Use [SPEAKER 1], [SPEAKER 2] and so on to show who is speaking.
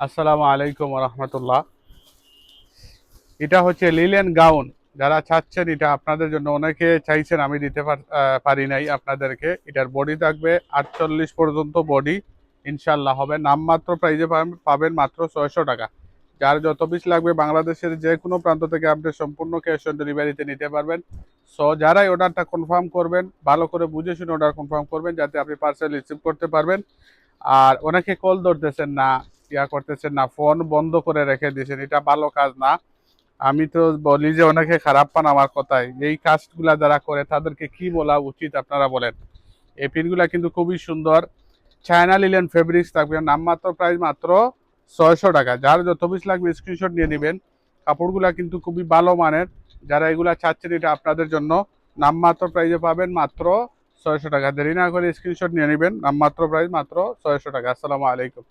[SPEAKER 1] আসসালামু আলাইকুম রহমতুল্লাহ। এটা হচ্ছে লিলেন গাউন। যারা চাচ্ছেন এটা আপনাদের জন্য, অনেকে চাইছেন, আমি দিতে পারি নাই আপনাদেরকে। এটার বডি থাকবে 48 পর্যন্ত বডি, ইনশাল্লাহ হবে। নামমাত্র প্রাইজে পাবেন মাত্র 600 টাকা। যার যত পিস লাগবে বাংলাদেশের যে কোনো প্রান্ত থেকে আপনি সম্পূর্ণ ক্যাশ অন ডেলিভারিতে নিতে পারবেন। সো যারাই অর্ডারটা কনফার্ম করবেন, ভালো করে বুঝে শুনে অর্ডার কনফার্ম করবেন, যাতে আপনি পার্সেল রিসিভ করতে পারবেন। আর অনেকে কল ধরতেছেন না, করতেছেন না, ফোন বন্ধ করে রেখে দিয়েছেন, এটা ভালো কাজ না। আমি তো বলি যে অনেকে খারাপ পান আমার কথায়। এই কাজগুলা যারা করে তাদেরকে কি বলা উচিত আপনারা বলেন। এই পিনগুলা কিন্তু খুবই সুন্দর, চায়না লিলেন ফেব্রিক্স থাকবে। নামমাত্র প্রাইস মাত্র 600 টাকা। যার যত পিস লাগবে স্ক্রিনশট নিয়ে নেবেন। কাপড়গুলা কিন্তু খুবই ভালো মানের। যারা এগুলা চাচ্ছেন এটা আপনাদের জন্য। নামমাত্র প্রাইজে পাবেন মাত্র 600 টাকা। দেরি না করে স্ক্রিনশট নিয়ে নেবেন। নামমাত্র প্রাইস মাত্র 600 টাকা। আসসালামু আলাইকুম।